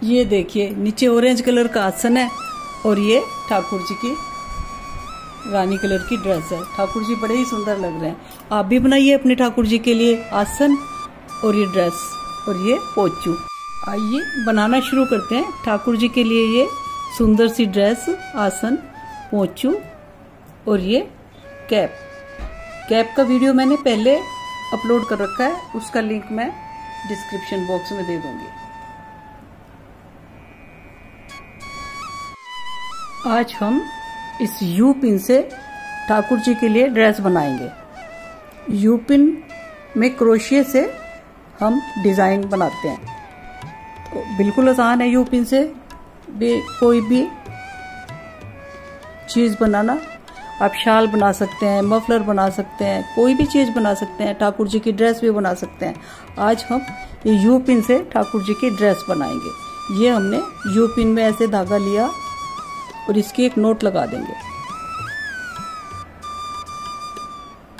ये देखिए नीचे ऑरेंज कलर का आसन है और ये ठाकुर जी की रानी कलर की ड्रेस है। ठाकुर जी बड़े ही सुंदर लग रहे हैं। आप भी बनाइए अपने ठाकुर जी के लिए आसन और ये ड्रेस और ये पोचू। आइए बनाना शुरू करते हैं। ठाकुर जी के लिए ये सुंदर सी ड्रेस, आसन, पोचू और ये कैप। कैप का वीडियो मैंने पहले अपलोड कर रखा है, उसका लिंक मैं डिस्क्रिप्शन बॉक्स में दे दूंगी। आज हम इस यू पिन से ठाकुर जी के लिए ड्रेस बनाएंगे। यू पिन में क्रोशिया से हम डिजाइन बनाते हैं, तो बिल्कुल आसान है यू पिन से भी कोई भी चीज बनाना। आप शाल बना सकते हैं, मफलर बना सकते हैं, कोई भी चीज बना सकते हैं। ठाकुर जी की ड्रेस भी बना सकते हैं। आज हम ये यू पिन से ठाकुर जी की ड्रेस बनाएंगे। ये हमने यू पिन में ऐसे धागा लिया और इसकी एक नोट लगा देंगे।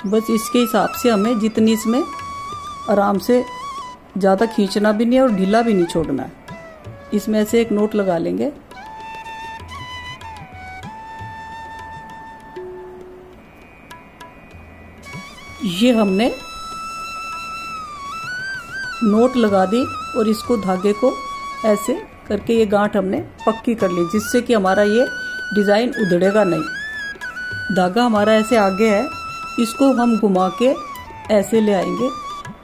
बस इसके हिसाब से हमें जितनी इसमें आराम से, ज्यादा खींचना भी नहीं और ढीला भी नहीं छोड़ना है। इसमें ऐसे एक नोट लगा लेंगे। ये हमने नोट लगा दी और इसको धागे को ऐसे करके ये गांठ हमने पक्की कर ली, जिससे कि हमारा ये डिजाइन उधड़ेगा नहीं। धागा हमारा ऐसे आगे है, इसको हम घुमा के ऐसे ले आएंगे।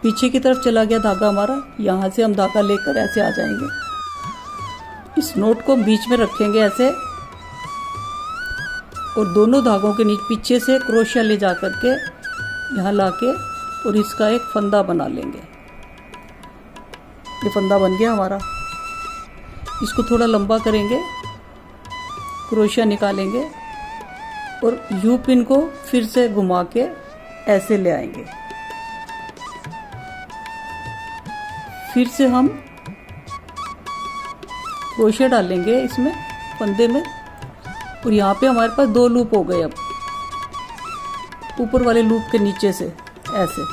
पीछे की तरफ चला गया धागा हमारा, यहां से हम धागा लेकर ऐसे आ जाएंगे। इस नोट को बीच में रखेंगे ऐसे और दोनों धागों के नीचे पीछे से क्रोशिया ले जा करके यहाँ लाके और इसका एक फंदा बना लेंगे। ये फंदा बन गया हमारा। इसको थोड़ा लंबा करेंगे, क्रोशिया निकालेंगे और यू पिन को फिर से घुमा के ऐसे ले आएंगे। फिर से हम क्रोशिया डालेंगे इसमें फंदे में और यहाँ पे हमारे पास 2 लूप हो गए। अब ऊपर वाले लूप के नीचे से ऐसे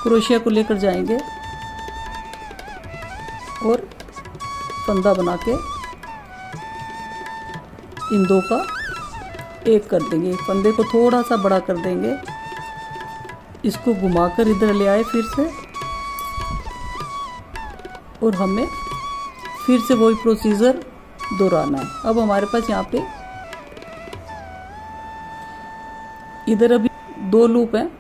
क्रोशिया को लेकर जाएंगे और फंदा बना के इन 2 का एक कर देंगे। फंदे को थोड़ा सा बड़ा कर देंगे, इसको घुमाकर इधर ले आए फिर से और हमें फिर से वही प्रोसीजर दोहराना है। अब हमारे पास यहाँ पे इधर अभी 2 लूप हैं।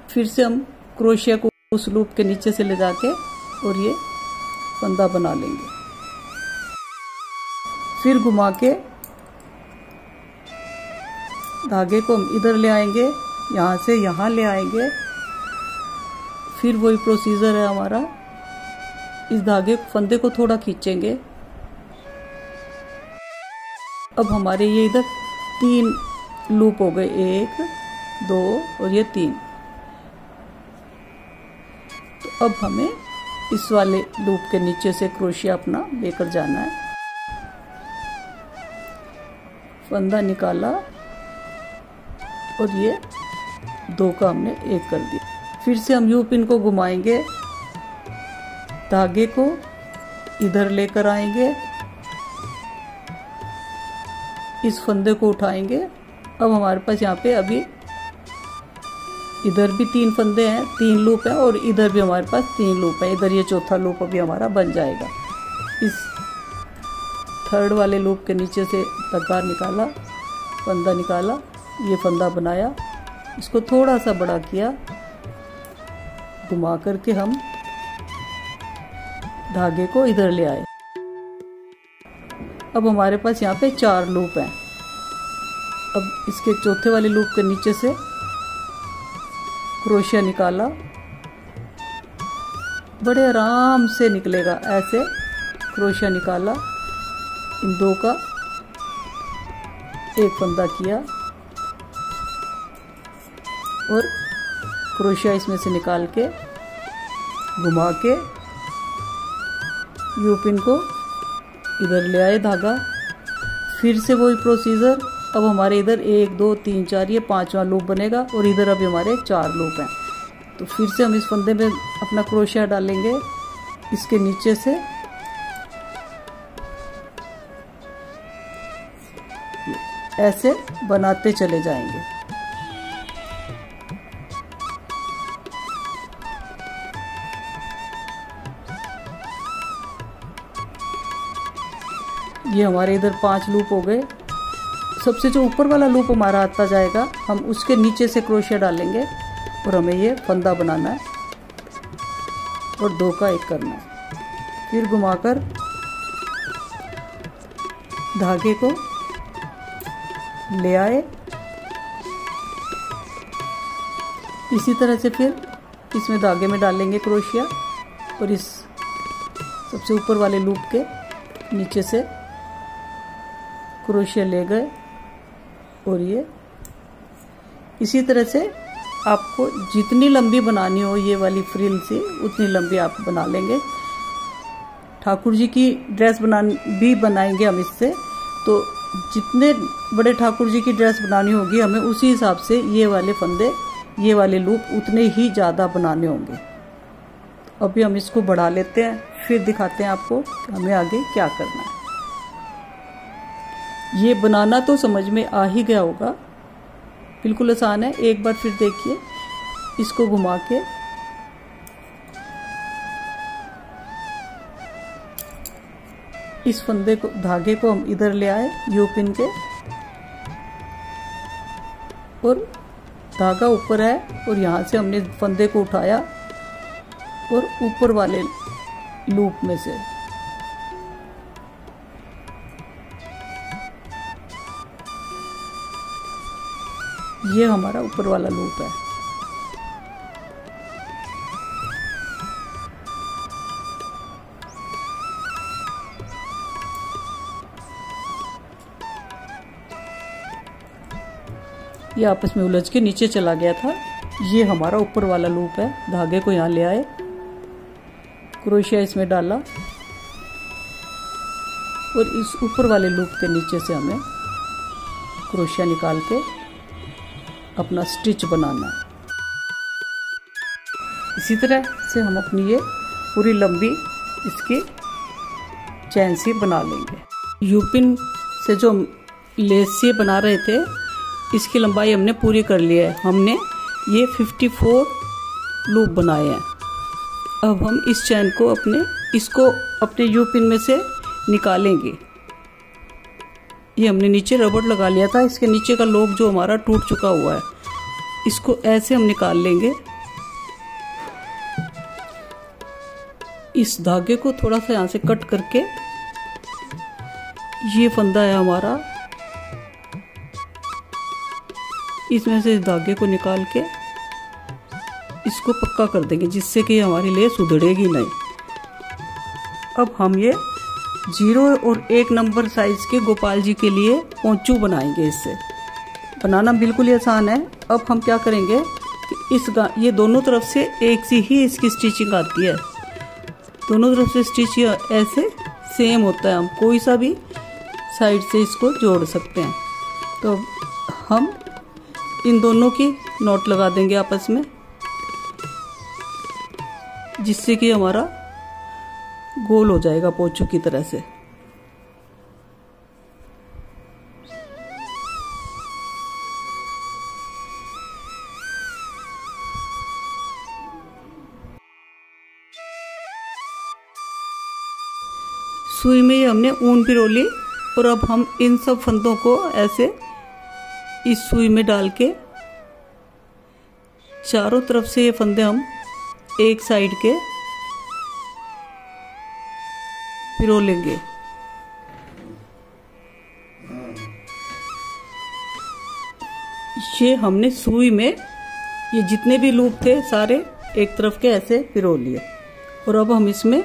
फिर से हम क्रोशिया को उस लूप के नीचे से ले जाके और ये फंदा बना लेंगे। फिर घुमा के धागे को हम इधर ले आएंगे, यहाँ से यहाँ ले आएंगे। फिर वही प्रोसीजर है हमारा। इस धागे फंदे को थोड़ा खींचेंगे। अब हमारे ये इधर 3 लूप हो गए, 1, 2 और ये 3। तो अब हमें इस वाले लूप के नीचे से क्रोशिया अपना लेकर जाना है। फंदा निकाला और ये 2 का हमने एक कर दिया। फिर से हम यू पिन को घुमाएंगे, धागे को इधर लेकर आएंगे, इस फंदे को उठाएंगे। अब हमारे पास यहाँ पे अभी इधर भी 3 फंदे हैं, 3 लूप हैं और इधर भी हमारे पास 3 लूप हैं। इधर ये चौथा लूप अभी हमारा बन जाएगा। इस 3rd वाले लूप के नीचे से धागा निकाला, फंदा निकाला, ये फंदा बनाया, इसको थोड़ा सा बड़ा किया, घुमा करके हम धागे को इधर ले आए। अब हमारे पास यहाँ पे 4 लूप हैं। अब इसके चौथे वाले लूप के नीचे से क्रोशिया निकाला, बड़े आराम से निकलेगा ऐसे। क्रोशिया निकाला, इन 2 का एक फंदा किया और क्रोशिया इसमें से निकाल के घुमा के यू पिन को इधर ले आए धागा। फिर से वही प्रोसीजर। अब हमारे इधर 1, 2, 3, 4 ये 5वां लूप बनेगा और इधर अभी हमारे 4 लूप हैं। तो फिर से हम इस फंदे में अपना क्रोशिया डालेंगे इसके नीचे से ऐसे बनाते चले जाएंगे। ये हमारे इधर 5 लूप हो गए। सबसे जो ऊपर वाला लूप हमारा आता जाएगा, हम उसके नीचे से क्रोशिया डालेंगे और हमें ये फंदा बनाना है और 2 का 1 करना है। फिर घुमाकर धागे को ले आए। इसी तरह से फिर इसमें धागे में डालेंगे क्रोशिया और इस सबसे ऊपर वाले लूप के नीचे से क्रोशिया ले गए और ये इसी तरह से आपको जितनी लंबी बनानी हो ये वाली फ्रिल से उतनी लंबी आप बना लेंगे। ठाकुर जी की ड्रेस भी बनाएंगे हम इससे, तो जितने बड़े ठाकुर जी की ड्रेस बनानी होगी हमें उसी हिसाब से ये वाले फंदे, ये वाले लूप उतने ही ज़्यादा बनाने होंगे। तो अभी हम इसको बढ़ा लेते हैं, फिर दिखाते हैं आपको हमें आगे क्या करना है। ये बनाना तो समझ में आ ही गया होगा, बिल्कुल आसान है। एक बार फिर देखिए, इसको घुमा के इस फंदे को, धागे को हम इधर ले आए यू पिन के, और धागा ऊपर है और यहाँ से हमने फंदे को उठाया और ऊपर वाले लूप में से ये हमारा ऊपर वाला लूप है। ये आपस में उलझ के नीचे चला गया था। ये हमारा ऊपर वाला लूप है। धागे को यहाँ ले आए, क्रोशिया इसमें डाला और इस ऊपर वाले लूप के नीचे से हमें क्रोशिया निकाल के अपना स्टिच बनाना है। इसी तरह से हम अपनी ये पूरी लंबी इसकी चैन सी बना लेंगे। यूपिन से जो लेस ये बना रहे थे, इसकी लंबाई हमने पूरी कर ली है। हमने ये 54 लूप बनाए हैं। अब हम इस चैन को इसको अपने यूपिन में से निकालेंगे। ये हमने नीचे रबड़ लगा लिया था, इसके नीचे का लॉक जो हमारा टूट चुका हुआ है, इसको ऐसे हम निकाल लेंगे। इस धागे को थोड़ा सा यहाँ से कट करके, ये फंदा है हमारा, इसमें से इस धागे को निकाल के इसको पक्का कर देंगे, जिससे कि हमारी लेस उधड़ेगी नहीं। अब हम ये 0 और 1 नंबर साइज के गोपाल जी के लिए पोंचू बनाएंगे। इससे बनाना बिल्कुल ही आसान है। अब हम क्या करेंगे कि ये दोनों तरफ से एक सी ही इसकी स्टिचिंग आती है। दोनों तरफ से स्टिच ऐसे सेम होता है, हम कोई सा भी साइड से इसको जोड़ सकते हैं। तो हम इन दोनों की नॉट लगा देंगे आपस में, जिससे कि हमारा गोल हो जाएगा पोंचू की तरह से। सुई में हमने ऊन पिरो ली और अब हम इन सब फंदों को ऐसे इस सुई में डाल के चारों तरफ से ये फंदे हम एक साइड के पिरो लेंगे। ये हमने सुई में ये जितने भी लूप थे सारे एक तरफ के ऐसे पिरो लिए और अब हम इसमें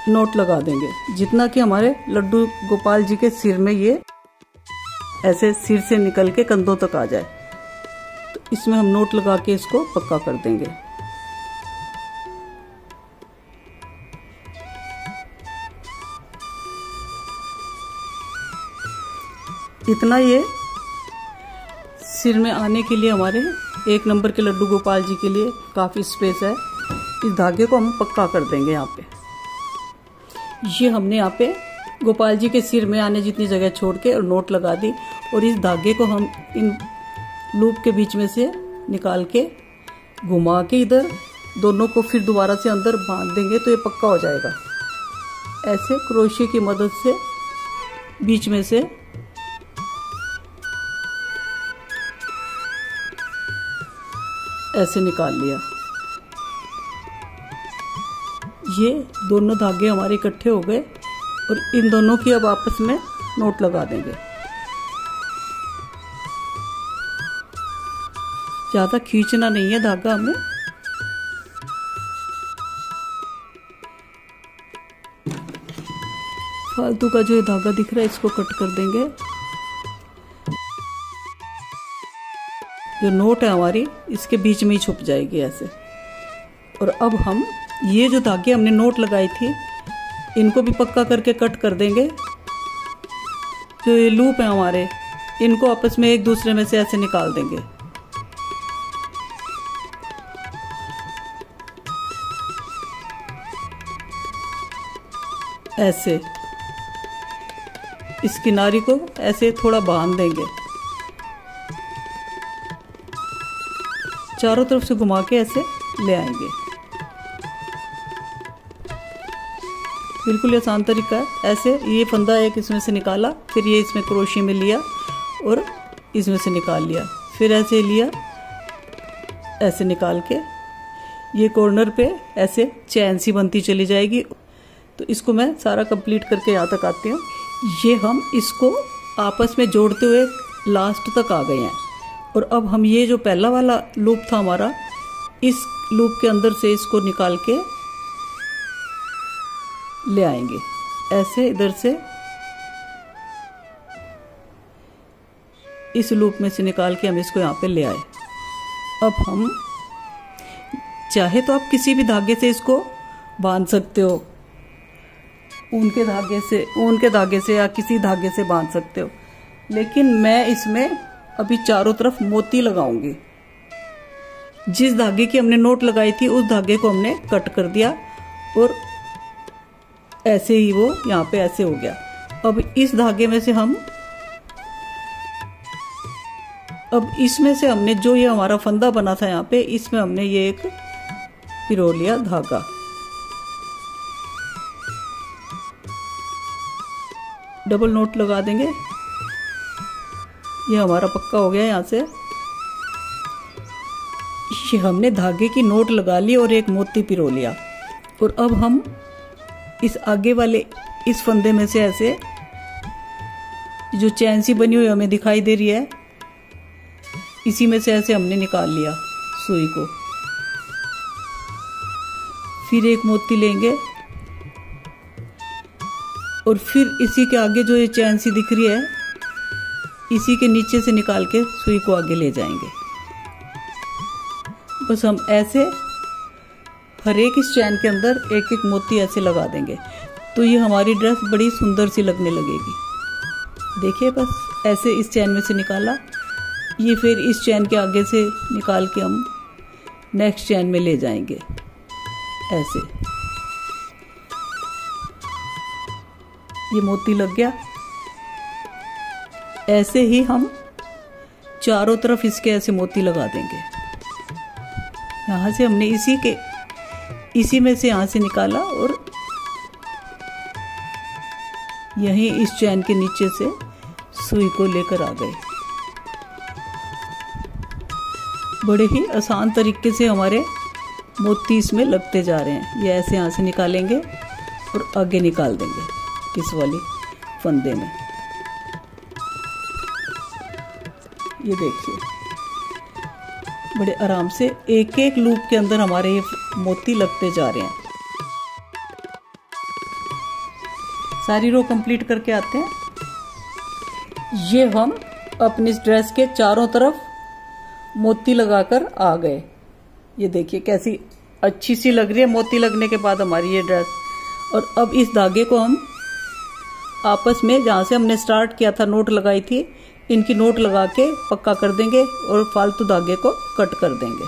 नोट लगा देंगे, जितना कि हमारे लड्डू गोपाल जी के सिर में ये ऐसे सिर से निकल के कंधों तक आ जाए। तो इसमें हम नोट लगा के इसको पक्का कर देंगे। इतना ये सिर में आने के लिए हमारे 1 नंबर के लड्डू गोपाल जी के लिए काफी स्पेस है। इस धागे को हम पक्का कर देंगे यहाँ पे। ये हमने यहाँ पे गोपाल जी के सिर में आने जितनी जगह छोड़ के और नोट लगा दी, और इस धागे को हम इन लूप के बीच में से निकाल के घुमा के इधर दोनों को फिर दोबारा से अंदर बांध देंगे तो ये पक्का हो जाएगा। ऐसे क्रोशे की मदद से बीच में से ऐसे निकाल लिया। ये दोनों धागे हमारे इकट्ठे हो गए और इन दोनों की अब आपस में नोट लगा देंगे। ज्यादा खींचना नहीं है धागा हमें। फालतू का जो धागा दिख रहा है इसको कट कर देंगे। जो नोट है हमारी इसके बीच में ही छुप जाएगी ऐसे। और अब हम ये जो धागे हमने नोट लगाई थी इनको भी पक्का करके कट कर देंगे। जो ये लूप है हमारे इनको आपस में एक दूसरे में से ऐसे निकाल देंगे। ऐसे इस किनारी को ऐसे थोड़ा बांध देंगे, चारों तरफ से घुमा के ऐसे ले आएंगे। बिल्कुल आसान तरीका है। ऐसे ये फंदा एक इसमें से निकाला, फिर ये इसमें क्रोशे में लिया और इसमें से निकाल लिया, फिर ऐसे लिया, ऐसे निकाल के ये कॉर्नर पे ऐसे चैन सी बनती चली जाएगी। तो इसको मैं सारा कंप्लीट करके यहाँ तक आती हूँ। ये हम इसको आपस में जोड़ते हुए लास्ट तक आ गए हैं। और अब हम ये जो पहला वाला लूप था हमारा, इस लूप के अंदर से इसको निकाल के ले आएंगे। ऐसे इधर से इस लूप में से निकाल के हम इसको यहाँ पे ले आए। अब हम चाहे तो आप किसी भी धागे से इसको बांध सकते हो, ऊन के धागे से या किसी धागे से बांध सकते हो, लेकिन मैं इसमें अभी चारों तरफ मोती लगाऊंगी। जिस धागे की हमने नोट लगाई थी उस धागे को हमने कट कर दिया और ऐसे ही वो यहाँ पे ऐसे हो गया। अब इस धागे में से अब इसमें से हमने जो ये हमारा फंदा बना था यहाँ पे, इसमें हमने ये एक पिरो लिया धागा। डबल नोट लगा देंगे। ये हमारा पक्का हो गया। यहाँ से ये हमने धागे की नोट लगा ली और एक मोती पिरो लिया। और अब हम इस आगे वाले इस फंदे में से ऐसे जो चैन सी बनी हुई हमें दिखाई दे रही है, इसी में से ऐसे हमने निकाल लिया सुई को। फिर एक मोती लेंगे और फिर इसी के आगे जो ये चैन सी दिख रही है, इसी के नीचे से निकाल के सुई को आगे ले जाएंगे। बस हम ऐसे हर एक इस चैन के अंदर एक एक मोती ऐसे लगा देंगे तो ये हमारी ड्रेस बड़ी सुंदर सी लगने लगेगी। देखिए, बस ऐसे इस चैन में से निकाला, ये फिर इस चैन के आगे से निकाल के हम नेक्स्ट चैन में ले जाएंगे। ऐसे ये मोती लग गया। ऐसे ही हम चारों तरफ इसके ऐसे मोती लगा देंगे। यहाँ से हमने इसी में से यहाँ से निकाला और यहीं इस चैन के नीचे से सुई को लेकर आ गए। बड़े ही आसान तरीके से हमारे मोती इसमें लगते जा रहे हैं। ये ऐसे यहाँ से निकालेंगे और आगे निकाल देंगे इस वाली फंदे में। ये देखिए, बड़े आराम से एक एक लूप के अंदर हमारे ये मोती लगते जा रहे हैं। सारी रो कंप्लीट करके आते हैं। ये हम अपनी ड्रेस के चारों तरफ मोती लगाकर आ गए। ये देखिए कैसी अच्छी सी लग रही है मोती लगने के बाद हमारी ये ड्रेस। और अब इस धागे को हम आपस में जहाँ से हमने स्टार्ट किया था, नोट लगाई थी, इनकी नोट लगा के पक्का कर देंगे और फालतू धागे को कट कर देंगे।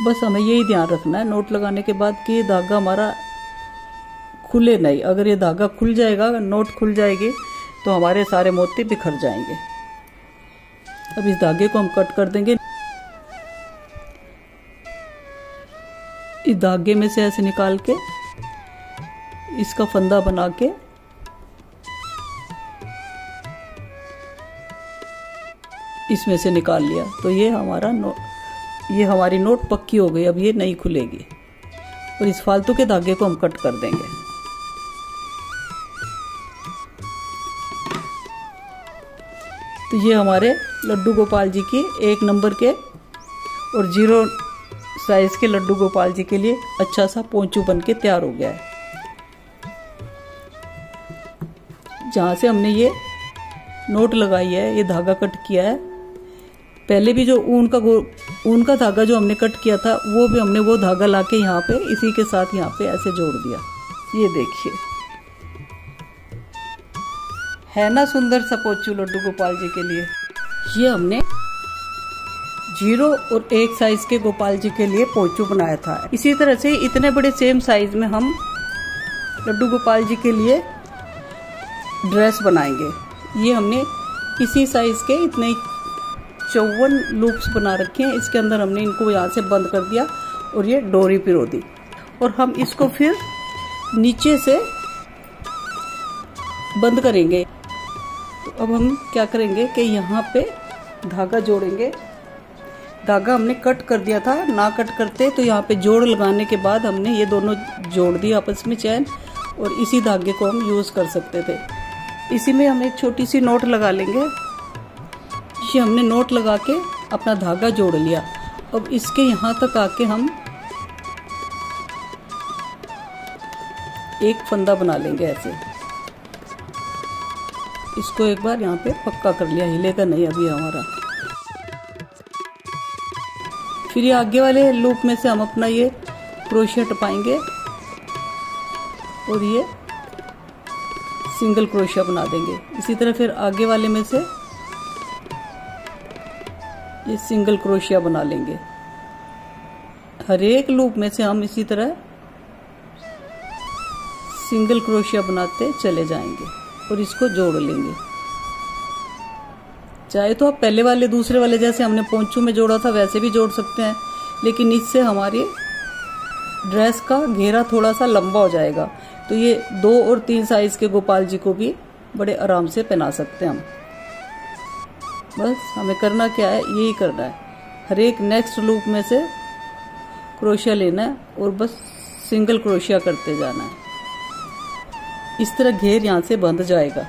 बस हमें यही ध्यान रखना है नोट लगाने के बाद कि ये धागा हमारा खुले नहीं। अगर ये धागा खुल जाएगा, नोट खुल जाएगी, तो हमारे सारे मोती बिखर जाएंगे। अब इस धागे को हम कट कर देंगे। इस धागे में से ऐसे निकाल के इसका फंदा बना के इसमें से निकाल लिया, तो ये हमारी नोट पक्की हो गई। अब ये नहीं खुलेगी और इस फालतू के धागे को हम कट कर देंगे। तो ये हमारे लड्डू गोपाल जी की 1 नंबर के और 0 साइज के लड्डू गोपाल जी के लिए अच्छा सा पोंचू बन के तैयार हो गया है। जहाँ से हमने ये नोट लगाई है, ये धागा कट किया है, पहले भी जो ऊन का धागा जो हमने कट किया था, वो भी हमने वो धागा लाके यहाँ पे इसी के साथ यहाँ पे ऐसे जोड़ दिया। ये देखिए, है ना सुंदर सा पोंचू लड्डू गोपाल जी के लिए। ये हमने 0 और 1 साइज के गोपाल जी के लिए पोंचू बनाया था। इसी तरह से इतने बड़े सेम साइज में हम लड्डू गोपाल जी के लिए ड्रेस बनाएंगे। ये हमने इसी साइज के इतने 54 लूप्स बना रखे हैं। इसके अंदर हमने इनको यहाँ से बंद कर दिया और ये डोरी पिरो दी, और हम इसको फिर नीचे से बंद करेंगे। तो अब हम क्या करेंगे कि यहाँ पे धागा जोड़ेंगे। धागा हमने कट कर दिया था, ना कट करते तो यहाँ पे जोड़ लगाने के बाद हमने ये दोनों जोड़ दिए आपस में चैन, और इसी धागे को हम यूज कर सकते थे। इसी में हम एक छोटी सी नोट लगा लेंगे। ये हमने नोट लगा के अपना धागा जोड़ लिया। अब इसके यहाँ तक आके हम एक फंदा बना लेंगे ऐसे। इसको एक बार यहाँ पे पक्का कर लिया, हिलेगा नहीं अभी हमारा। फिर ये आगे वाले लूप में से हम अपना ये क्रोशिया टपाएंगे और ये सिंगल क्रोशिया बना देंगे। इसी तरह फिर आगे वाले में से ये सिंगल क्रोशिया बना लेंगे। हर एक लूप में से हम इसी तरह सिंगल क्रोशिया बनाते चले जाएंगे और इसको जोड़ लेंगे। चाहे तो आप पहले वाले दूसरे वाले जैसे हमने पोंचू में जोड़ा था वैसे भी जोड़ सकते हैं, लेकिन इससे हमारी ड्रेस का घेरा थोड़ा सा लंबा हो जाएगा। तो ये 2 और 3 साइज के गोपाल जी को भी बड़े आराम से पहना सकते हैं हम। बस हमें करना क्या है, यही करना है। हर एक नेक्स्ट लूप में से क्रोशिया लेना है और बस सिंगल क्रोशिया करते जाना है। इस तरह घेर यहाँ से बंध जाएगा।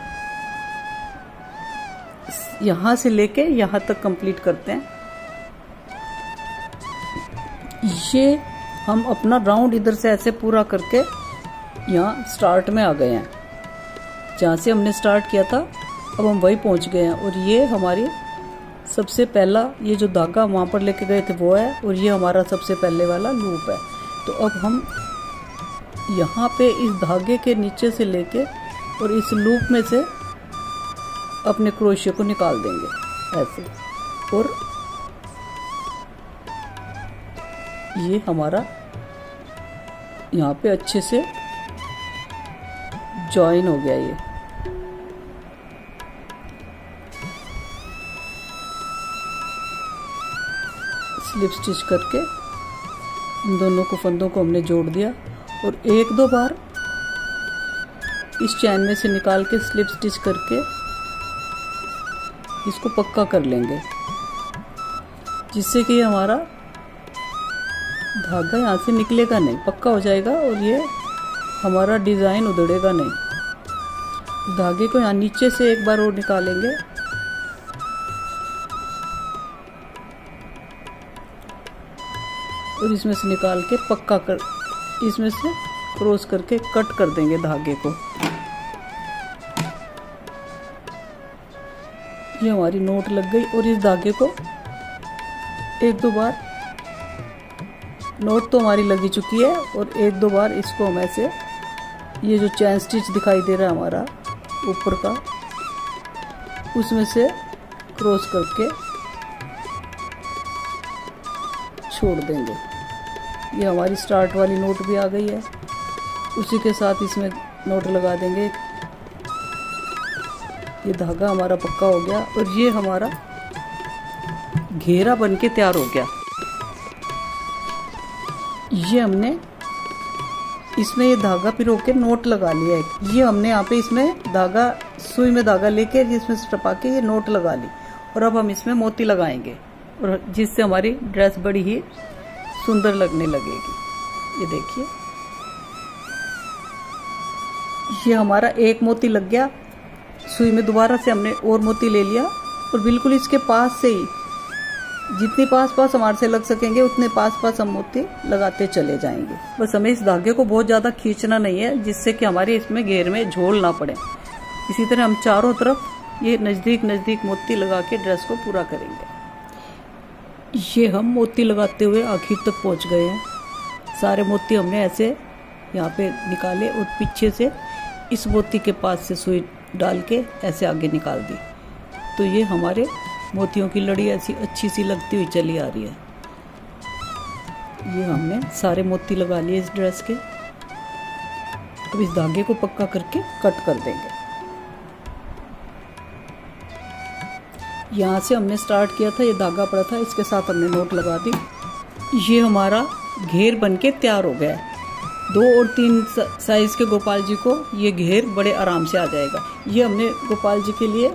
यहाँ से लेके यहाँ तक कंप्लीट करते हैं। ये हम अपना राउंड इधर से ऐसे पूरा करके यहाँ स्टार्ट में आ गए हैं। जहाँ से हमने स्टार्ट किया था अब हम वही पहुँच गए हैं। और ये हमारी सबसे पहला ये जो धागा वहाँ पर लेके गए थे वो है, और ये हमारा सबसे पहले वाला लूप है। तो अब हम यहाँ पे इस धागे के नीचे से लेके और इस लूप में से अपने क्रोशिया को निकाल देंगे ऐसे, और ये हमारा यहाँ पे अच्छे से जॉइन हो गया। ये स्लिप स्टिच करके इन दोनों को फंदों को हमने जोड़ दिया, और 1-2 बार इस चैन में से निकाल के स्लिप स्टिच करके इसको पक्का कर लेंगे, जिससे कि हमारा धागा यहाँ से निकलेगा नहीं, पक्का हो जाएगा और ये हमारा डिज़ाइन उधड़ेगा नहीं। धागे को यहाँ नीचे से एक बार और निकालेंगे, और इसमें से निकाल के पक्का कर, इसमें से क्रॉस करके कट कर देंगे धागे को। ये हमारी नोट लग गई, और इस धागे को 1-2 बार, नोट तो हमारी लगी चुकी है, और 1-2 बार इसको हम ऐसे, ये जो चैन स्टिच दिखाई दे रहा है हमारा ऊपर का, उसमें से क्रॉस करके छोड़ देंगे। ये हमारी स्टार्ट वाली नोट भी आ गई है। उसी के साथ इसमें नोट लगा देंगे। ये धागा हमारा पक्का हो गया और ये हमारा घेरा बनके तैयार हो गया। ये हमने इसमें ये धागा पिरो के नोट लगा लिया है। ये हमने यहाँ पे इसमें धागा, सुई में धागा लेके इसमें टपा के ये नोट लगा ली और अब हम इसमें मोती लगाएंगे और जिससे हमारी ड्रेस बड़ी ही सुंदर लगने लगेगी। ये देखिए, ये हमारा एक मोती लग गया। सुई में दोबारा से हमने और मोती ले लिया और बिल्कुल इसके पास से ही जितने पास पास हमारे से लग सकेंगे उतने पास पास हम मोती लगाते चले जाएंगे। बस हमें इस धागे को बहुत ज़्यादा खींचना नहीं है, जिससे कि हमारे इसमें घेर में झोल ना पड़े। इसी तरह हम चारों तरफ ये नज़दीक नज़दीक मोती लगा के ड्रेस को पूरा करेंगे। ये हम मोती लगाते हुए आखिर तक पहुंच गए हैं। सारे मोती हमने ऐसे यहाँ पे निकाले और पीछे से इस मोती के पास से सुई डाल के ऐसे आगे निकाल दी। तो ये हमारे मोतियों की लड़ी ऐसी अच्छी सी लगती हुई चली आ रही है। ये हमने सारे मोती लगा लिए इस ड्रेस के। अब इस धागे को पक्का करके कट कर देंगे। यहाँ से हमने स्टार्ट किया था, ये धागा पड़ा था, इसके साथ हमने नोट लगा दी। ये हमारा घेर बनके तैयार हो गया है। 2 और 3 साइज के गोपाल जी को ये घेर बड़े आराम से आ जाएगा। ये हमने गोपाल जी के लिए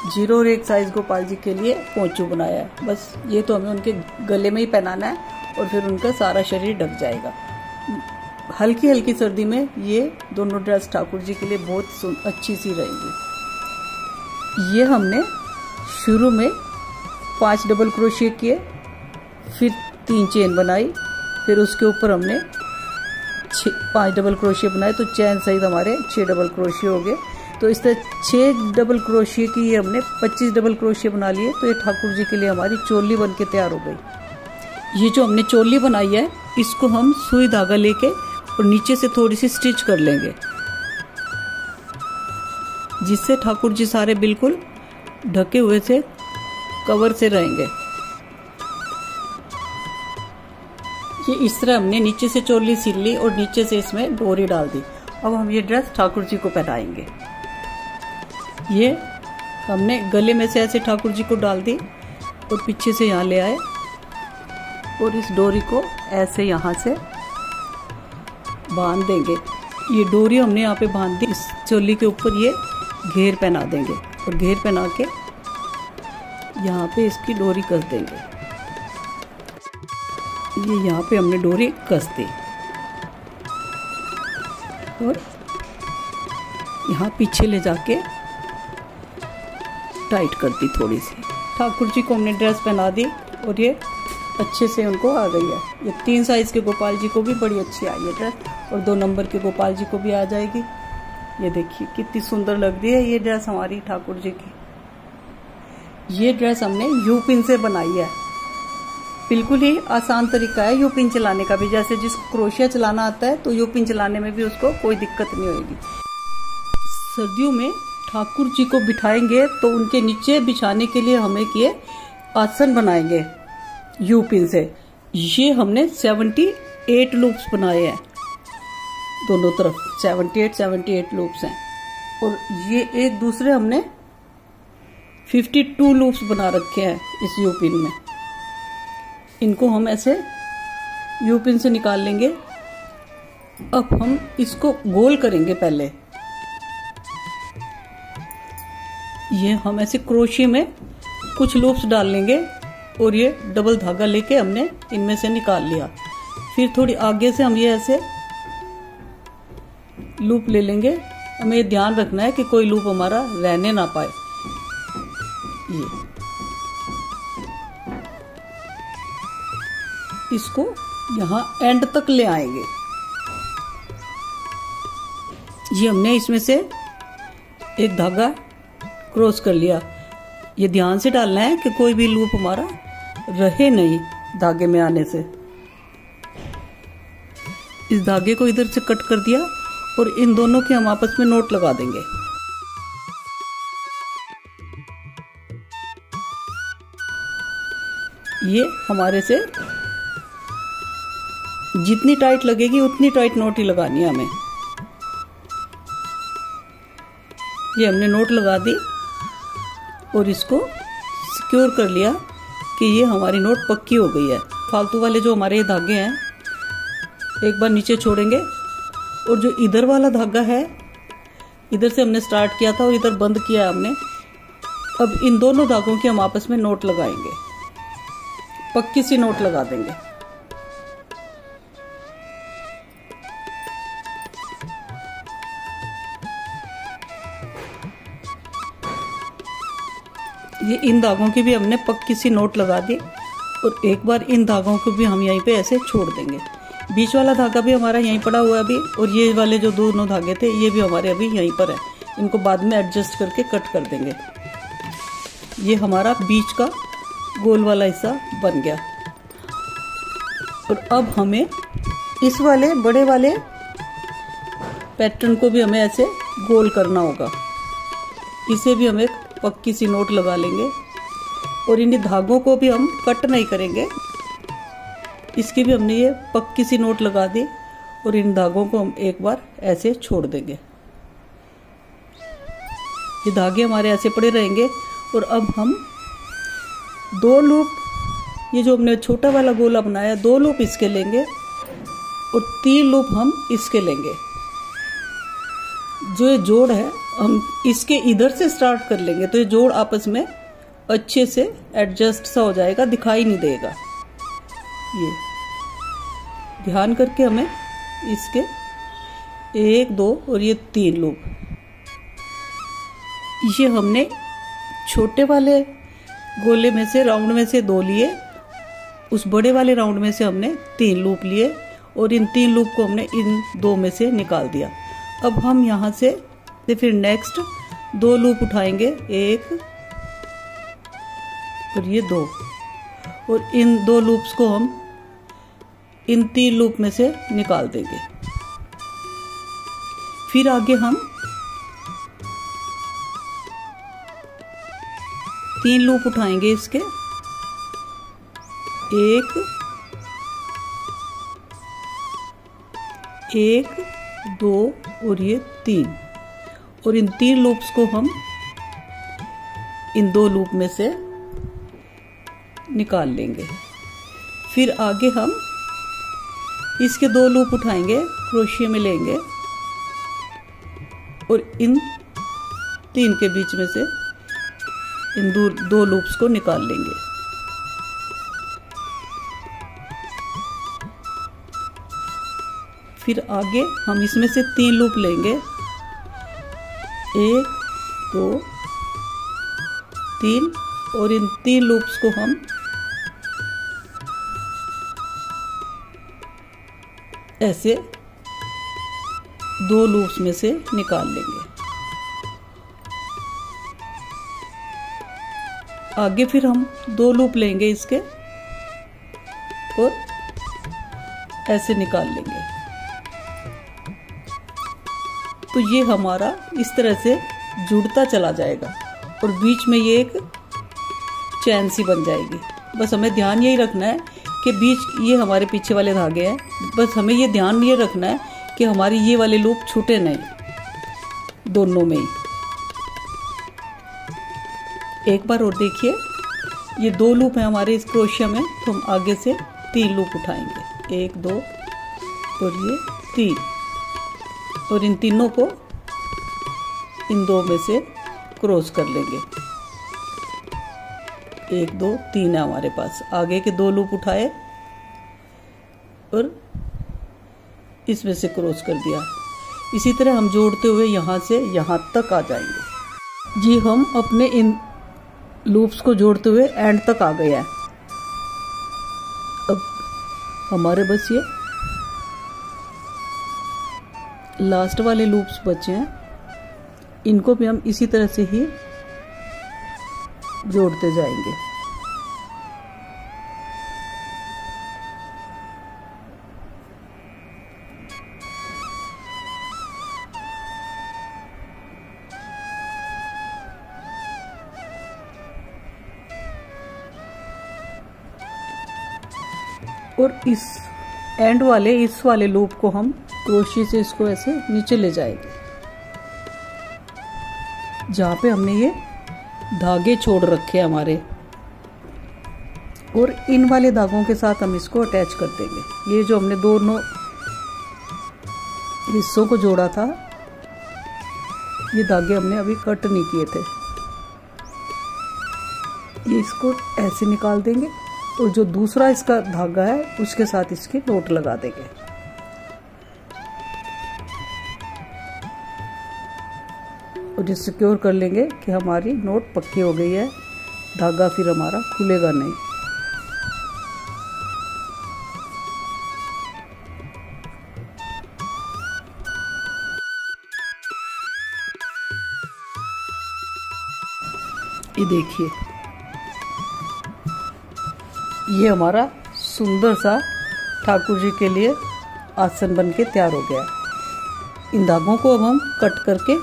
0 और 1 साइज गोपाल जी के लिए पोंचू बनाया है। बस ये तो हमें उनके गले में ही पहनाना है और फिर उनका सारा शरीर ढक जाएगा। हल्की हल्की सर्दी में ये दोनों ड्रेस ठाकुर जी के लिए बहुत अच्छी सी रहेंगी। ये हमने शुरू में 5 डबल क्रोशिया किए, फिर 3 चेन बनाई, फिर उसके ऊपर हमने 5 डबल क्रोशिया बनाए, तो चैन सहित हमारे 6 डबल क्रोशिया हो गए। तो इस तरह 6 डबल क्रोशिया की ये हमने 25 डबल क्रोशिया बना लिए। तो ये ठाकुर जी के लिए हमारी चोली बन के तैयार हो गई। ये जो हमने चोली बनाई है, इसको हम सुई धागा लेके और नीचे से थोड़ी सी स्टिच कर लेंगे, जिससे ठाकुर जी सारे बिल्कुल ढके हुए से कवर से रहेंगे। ये इस तरह हमने नीचे से चोली सिल ली और नीचे से इसमें डोरी डाल दी। अब हम ये ड्रेस ठाकुर जी को पहनाएंगे। ये हमने गले में से ऐसे ठाकुर जी को डाल दी और पीछे से यहाँ ले आए और इस डोरी को ऐसे यहाँ से बांध देंगे। ये डोरी हमने यहाँ पे बांध दी। इस चोली के ऊपर ये घेर पहना देंगे और घेर पहना के यहाँ पे इसकी डोरी कस देंगे। ये यहाँ पे हमने डोरी कस दी और यहाँ पीछे ले जाके टाइट कर दी थोड़ी सी। ठाकुर जी को हमने ड्रेस पहना दी और ये अच्छे से उनको आ गई है। ये 3 साइज के गोपाल जी को भी बड़ी अच्छी आई है ड्रेस और 2 नंबर के गोपाल जी को भी आ जाएगी। ये देखिए कितनी सुंदर लग रही है ये ड्रेस हमारी ठाकुर जी की। ये ड्रेस हमने यू पिन से बनाई है। बिल्कुल ही आसान तरीका है यू पिन चलाने का भी। जैसे जिसको क्रोशिया चलाना आता है तो यू पिन चलाने में भी उसको कोई दिक्कत नहीं होगी। सर्दियों में ठाकुर जी को बिठाएंगे तो उनके नीचे बिछाने के लिए हम एक ये आसन बनाएंगे यू पिन से। ये हमने 78 लूप्स बनाए हैं दोनों तरफ। 78 लूप्स हैं और ये एक दूसरे हमने 52 लूप्स बना रखे हैं इस यू पिन में। इनको हम ऐसे यू पिन से निकाल लेंगे। अब हम इसको गोल करेंगे। पहले ये हम ऐसे क्रोशिया में कुछ लूप्स डाल लेंगे और ये डबल धागा लेके हमने इनमें से निकाल लिया। फिर थोड़ी आगे से हम ये ऐसे लूप ले लेंगे। हमें ये ध्यान रखना है कि कोई लूप हमारा रहने ना पाए। ये इसको यहाँ एंड तक ले आएंगे। ये हमने इसमें से एक धागा क्रॉस कर लिया। ये ध्यान से डालना है कि कोई भी लूप हमारा रहे नहीं धागे में आने से। इस धागे को इधर से कट कर दिया और इन दोनों के हम आपस में नोट लगा देंगे। ये हमारे से जितनी टाइट लगेगी उतनी टाइट नोट ही लगानी है हमें। ये हमने नोट लगा दी और इसको सिक्योर कर लिया कि ये हमारी नोट पक्की हो गई है। फालतू वाले जो हमारे धागे हैं एक बार नीचे छोड़ेंगे और जो इधर वाला धागा है, इधर से हमने स्टार्ट किया था और इधर बंद किया है हमने। अब इन दोनों धागों की हम आपस में नोट लगाएंगे, पक्की सी नोट लगा देंगे। ये इन धागों की भी हमने पक्की सी नोट लगा दी और एक बार इन धागों को भी हम यहीं पे ऐसे छोड़ देंगे। बीच वाला धागा भी हमारा यहीं पड़ा हुआ है अभी, और ये वाले जो दोनों धागे थे ये भी हमारे अभी यहीं पर है। इनको बाद में एडजस्ट करके कट कर देंगे। ये हमारा बीच का गोल वाला हिस्सा बन गया। और अब हमें इस वाले बड़े वाले पैटर्न को भी हमें ऐसे गोल करना होगा। इसे भी हम एक पक्की सी नोट लगा लेंगे और इन धागों को भी हम कट नहीं करेंगे। इसकी भी हमने ये पक्की सी नोट लगा दी और इन धागों को हम एक बार ऐसे छोड़ देंगे। ये धागे हमारे ऐसे पड़े रहेंगे। और अब हम 2 लूप, ये जो हमने छोटा वाला गोला बनाया, 2 लूप इसके लेंगे और 3 लूप हम इसके लेंगे। जो ये जोड़ है हम इसके इधर से स्टार्ट कर लेंगे तो ये जोड़ आपस में अच्छे से एडजस्ट सा हो जाएगा, दिखाई नहीं देगा। ये ध्यान करके हमें इसके 1 2 और ये 3 लूप, ये हमने छोटे वाले गोले में से, राउंड में से 2 लिए, उस बड़े वाले राउंड में से हमने 3 लूप लिए और इन 3 लूप को हमने इन 2 में से निकाल दिया। अब हम यहाँ से फिर नेक्स्ट 2 लूप उठाएंगे, 1 और ये 2, और इन 2 लूप्स को हम इन 3 लूप में से निकाल देंगे। फिर आगे हम 3 लूप उठाएंगे इसके, 1 2 और ये 3, और इन 3 लूप्स को हम इन 2 लूप में से निकाल लेंगे। फिर आगे हम इसके 2 लूप उठाएंगे, क्रोशिये में लेंगे और इन 3 के बीच में से इन 2 लूप्स को निकाल लेंगे। फिर आगे हम इसमें से 3 लूप लेंगे, 1 2 3, और इन 3 लूप्स को हम ऐसे 2 लूप्स में से निकाल लेंगे। आगे फिर हम 2 लूप लेंगे इसके और ऐसे निकाल लेंगे। तो ये हमारा इस तरह से जुड़ता चला जाएगा और बीच में ये एक चैन सी बन जाएगी। बस हमें ध्यान यही रखना है कि बीच ये हमारे पीछे वाले धागे हैं, बस हमें ये ध्यान ये रखना है कि हमारी ये वाले लूप छूटे नहीं दोनों में ही। एक बार और देखिए, ये 2 लूप है हमारे इस क्रोशिया में, तो हम आगे से 3 लूप उठाएंगे, 1 2 और ये 3, और इन तीनों को इन 2 में से क्रॉस कर लेंगे। 1 2 3 है हमारे पास। आगे के 2 लूप उठाए और इसमें से क्रॉस कर दिया। इसी तरह हम जोड़ते हुए यहाँ से यहाँ तक आ जाएंगे। जी हम अपने इन लूप्स को जोड़ते हुए एंड तक आ गए हैं। अब हमारे बस ये लास्ट वाले लूप्स बचे हैं, इनको भी हम इसी तरह से ही जोड़ते जाएंगे। और इस एंड वाले इस वाले लूप को हम क्रोशे से इसको ऐसे नीचे ले जाएंगे, जहाँ पे हमने ये धागे छोड़ रखे हैं हमारे, और इन वाले धागों के साथ हम इसको अटैच कर देंगे। ये जो हमने दोनों हिस्सों को जोड़ा था, ये धागे हमने अभी कट नहीं किए थे, ये इसको ऐसे निकाल देंगे और जो दूसरा इसका धागा है उसके साथ इसके नोट लगा देंगे। और ये सिक्योर कर लेंगे कि हमारी नोट पक्की हो गई है, धागा फिर हमारा खुलेगा नहीं। ये देखिए, ये हमारा सुंदर सा ठाकुर जी के लिए आसन बन के तैयार हो गया। इन धागों को अब हम कट करके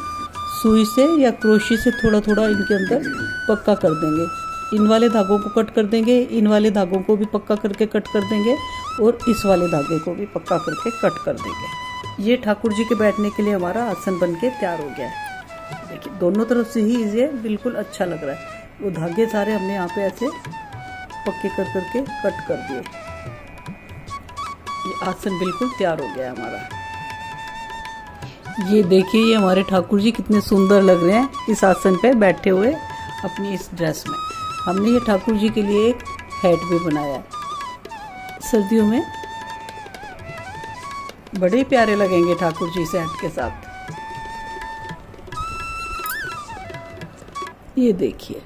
सुई से या क्रोशे से थोड़ा थोड़ा इनके अंदर पक्का कर देंगे। इन वाले धागों को कट कर देंगे, इन वाले धागों को भी पक्का करके कट कर देंगे, और इस वाले धागे को भी पक्का करके कट कर देंगे। ये ठाकुर जी के बैठने के लिए हमारा आसन बन के तैयार हो गया है। देखिए, दोनों तरफ से ही ये बिल्कुल अच्छा लग रहा है। वो धागे सारे हमने यहाँ पे ऐसे पक्के कर करके कट कर दिए। ये आसन बिल्कुल तैयार हो गया है हमारा। ये देखिए, ये हमारे ठाकुर जी कितने सुंदर लग रहे हैं इस आसन पे बैठे हुए अपनी इस ड्रेस में। हमने ये ठाकुर जी के लिए एक हैट भी बनाया है। सर्दियों में बड़े प्यारे लगेंगे ठाकुर जी इस हैट के साथ। ये देखिए।